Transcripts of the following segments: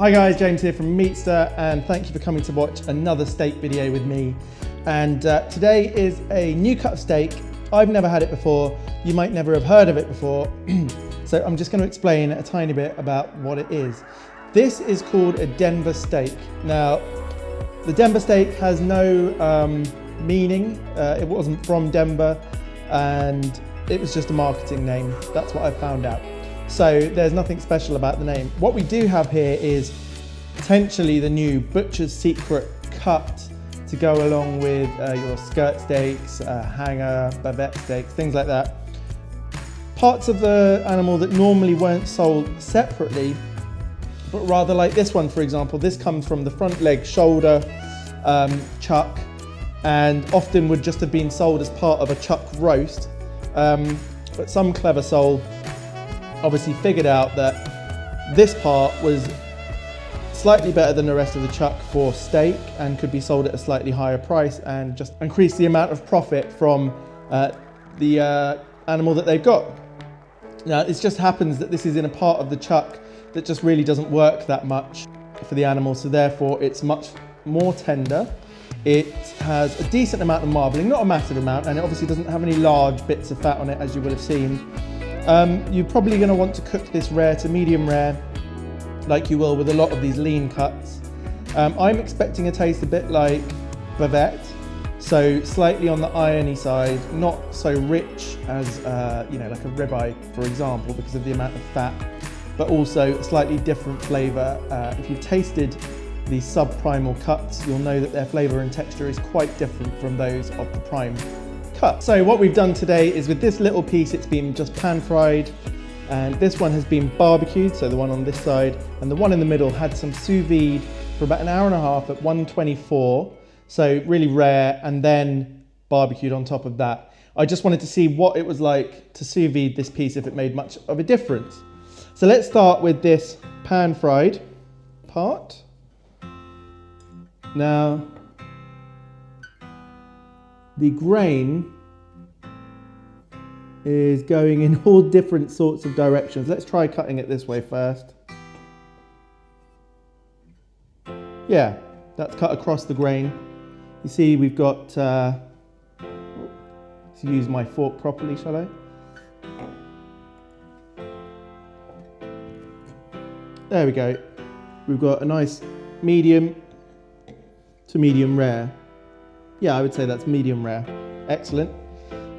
Hi guys, James here from Meatster, and thank you for coming to watch another steak video with me. And today is a new cut of steak. I've never had it before. You might never have heard of it before. So I'm just going to explain a tiny bit about what it is. This is called a Denver steak. Now, the Denver steak has no meaning. It wasn't from Denver, and it was just a marketing name. That's what I found out. So there's nothing special about the name. What we do have here is potentially the new Butcher's Secret cut to go along with your skirt steaks, hanger, bavette steaks, things like that. Parts of the animal that normally weren't sold separately, but rather like this one, for example. This comes from the front leg, shoulder, chuck, and often would just have been sold as part of a chuck roast. But some clever soul obviously figured out that this part was slightly better than the rest of the chuck for steak and could be sold at a slightly higher price and just increase the amount of profit from the animal that they've got. Now, it just happens that this is in a part of the chuck that just really doesn't work that much for the animal, so therefore it's much more tender. It has a decent amount of marbling, not a massive amount, and it obviously doesn't have any large bits of fat on it, as you will have seen. You're probably going to want to cook this rare to medium rare, like you will with a lot of these lean cuts. I'm expecting a taste a bit like bavette, so slightly on the irony side, not so rich as you know, like a ribeye, for example, because of the amount of fat, but also a slightly different flavour. If you've tasted these sub-primal cuts, you'll know that their flavour and texture is quite different from those of the prime cut. So what we've done today is with this little piece, it's been just pan fried, and this one has been barbecued, so the one on this side, and the one in the middle had some sous vide for about an hour and a half at 124, so really rare, and then barbecued on top of that. I just wanted to see what it was like to sous vide this piece, if it made much of a difference. So let's start with this pan fried part. Now, the grain is going in all different sorts of directions. Let's try cutting it this way first. Yeah, that's cut across the grain. You see we've got, let's use my fork properly, shall I? There we go. We've got a nice medium to medium rare. Yeah, I would say that's medium rare. Excellent.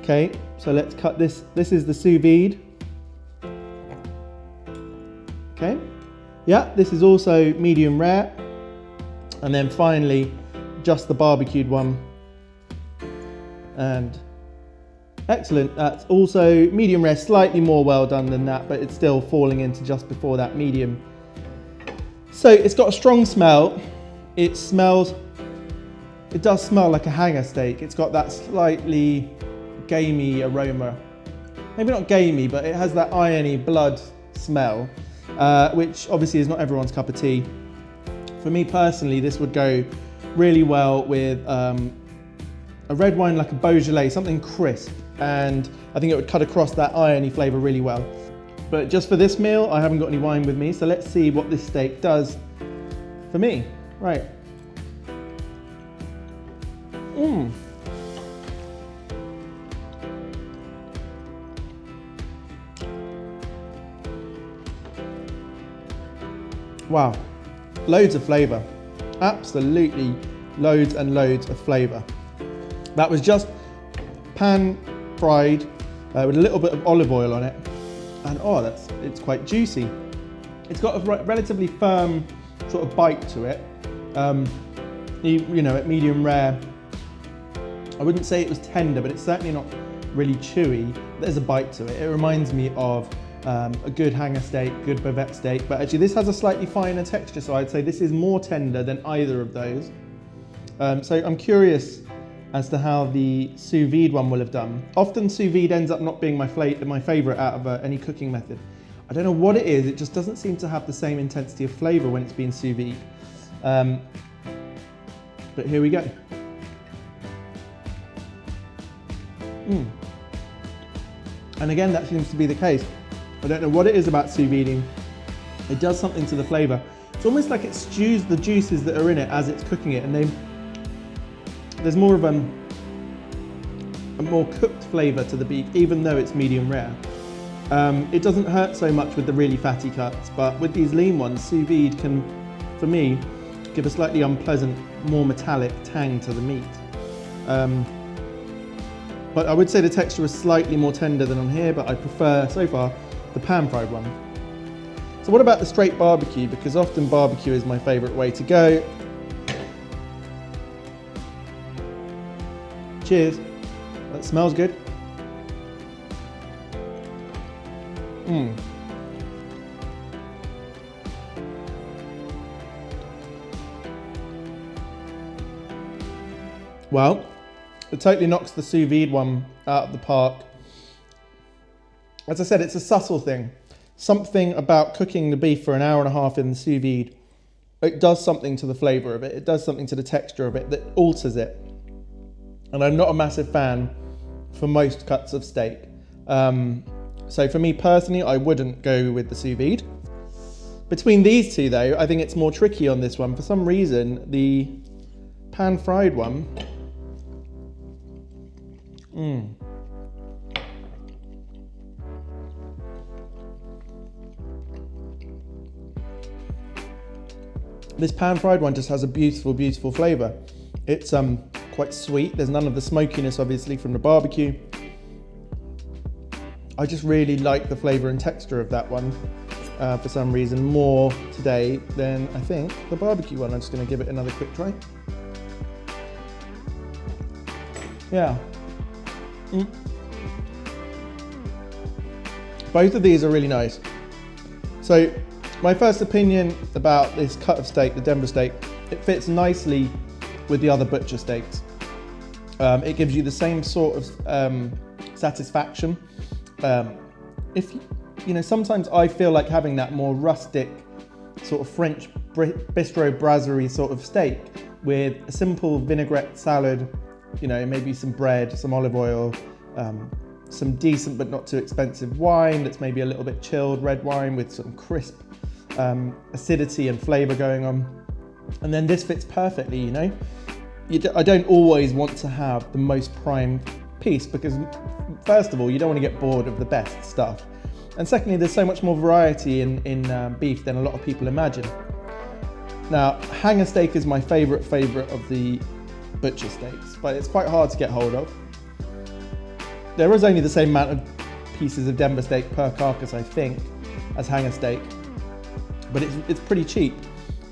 Okay, so let's cut this. This is the sous vide. Okay. Yeah, this is also medium rare. And then finally, just the barbecued one. And excellent. That's also medium rare, slightly more well done than that, but it's still falling into just before that medium. So it's got a strong smell. It does smell like a hanger steak. It's got that slightly gamey aroma. Maybe not gamey, but it has that irony blood smell, which obviously is not everyone's cup of tea. For me personally, this would go really well with a red wine like a Beaujolais, something crisp, and I think it would cut across that irony flavour really well. But just for this meal, I haven't got any wine with me, so let's see what this steak does for me. Right. Wow, loads of flavour. Absolutely loads and loads of flavour. That was just pan fried with a little bit of olive oil on it. And oh, it's quite juicy. It's got a relatively firm sort of bite to it. You know, at medium rare, I wouldn't say it was tender, but it's certainly not really chewy. There's a bite to it. It reminds me of a good hanger steak, good bavette steak, but actually this has a slightly finer texture, so I'd say this is more tender than either of those. So I'm curious as to how the sous vide one will have done. Often sous vide ends up not being my favourite out of any cooking method. I don't know what it is, it just doesn't seem to have the same intensity of flavour when it's been sous vide. But here we go. And again, that seems to be the case. I don't know what it is about sous videing. It does something to the flavour. It's almost like it stews the juices that are in it as it's cooking it, and there's more of a more cooked flavour to the beef, even though it's medium rare. It doesn't hurt so much with the really fatty cuts, but with these lean ones, sous vide can, for me, give a slightly unpleasant, more metallic tang to the meat. But I would say the texture is slightly more tender than on here, but I prefer, so far, the pan-fried one. So what about the straight barbecue? Because often barbecue is my favourite way to go. Cheers. That smells good. Well, it totally knocks the sous vide one out of the park. As I said, it's a subtle thing. Something about cooking the beef for an hour and a half in the sous vide, it does something to the flavour of it. It does something to the texture of it that alters it. And I'm not a massive fan for most cuts of steak. So for me personally, I wouldn't go with the sous vide. Between these two though, I think it's more tricky on this one. For some reason, the pan-fried one, this pan-fried one just has a beautiful, beautiful flavour. It's quite sweet. There's none of the smokiness, obviously, from the barbecue. I just really like the flavour and texture of that one for some reason more today than I think the barbecue one. I'm just going to give it another quick try. Yeah. Both of these are really nice. So my first opinion about this cut of steak, the Denver steak, it fits nicely with the other butcher steaks. It gives you the same sort of satisfaction. If you know, sometimes I feel like having that more rustic sort of French bistro brasserie sort of steak with a simple vinaigrette salad, you know, maybe some bread, some olive oil, some decent but not too expensive wine that's maybe a little bit chilled, red wine with some crisp acidity and flavour going on. And then this fits perfectly, you know. I don't always want to have the most prime piece because, first of all, you don't want to get bored of the best stuff. And secondly, there's so much more variety in beef than a lot of people imagine. Now, hanger steak is my favourite of the butcher steaks, but it's quite hard to get hold of. There is only the same amount of pieces of Denver steak per carcass, I think, as hanger steak, but it's pretty cheap.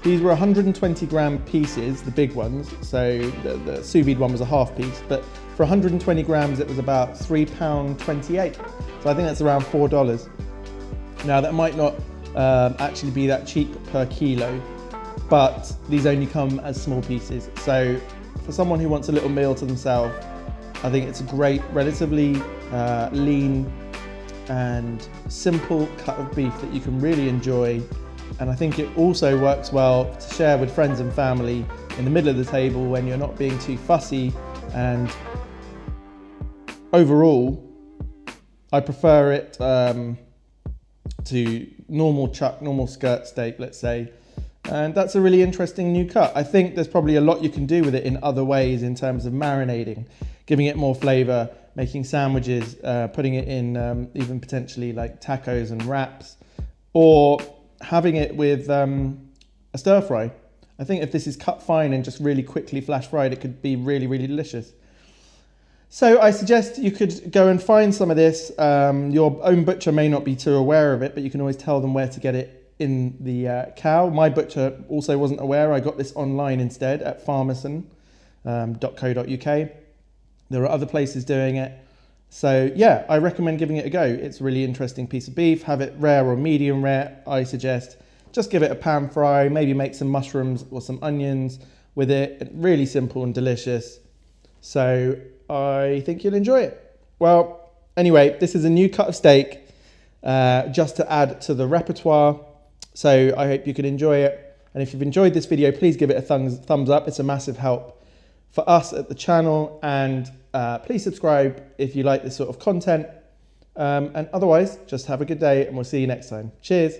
These were 120 gram pieces, the big ones, so the sous vide one was a half piece, but for 120 grams it was about £3.28, so I think that's around $4. Now that might not actually be that cheap per kilo, but these only come as small pieces, so for someone who wants a little meal to themselves, I think it's a great, relatively lean and simple cut of beef that you can really enjoy. And I think it also works well to share with friends and family in the middle of the table when you're not being too fussy. And overall, I prefer it to normal chuck, normal skirt steak, let's say. And that's a really interesting new cut. I think there's probably a lot you can do with it in other ways in terms of marinating, giving it more flavor, making sandwiches, putting it in even potentially like tacos and wraps, or having it with a stir fry. I think if this is cut fine and just really quickly flash fried, it could be really, really delicious. So I suggest you could go and find some of this. Your own butcher may not be too aware of it, but you can always tell them where to get it in the cow. My butcher also wasn't aware. I got this online instead at farmerson.co.uk. There are other places doing it. So yeah, I recommend giving it a go. It's a really interesting piece of beef. Have it rare or medium rare, I suggest. Just give it a pan fry, maybe make some mushrooms or some onions with it. Really simple and delicious. So I think you'll enjoy it. Well, anyway, this is a new cut of steak just to add to the repertoire. So I hope you can enjoy it. And if you've enjoyed this video, please give it a thumbs up. It's a massive help for us at the channel, and please subscribe if you like this sort of content. And otherwise, just have a good day and we'll see you next time. Cheers.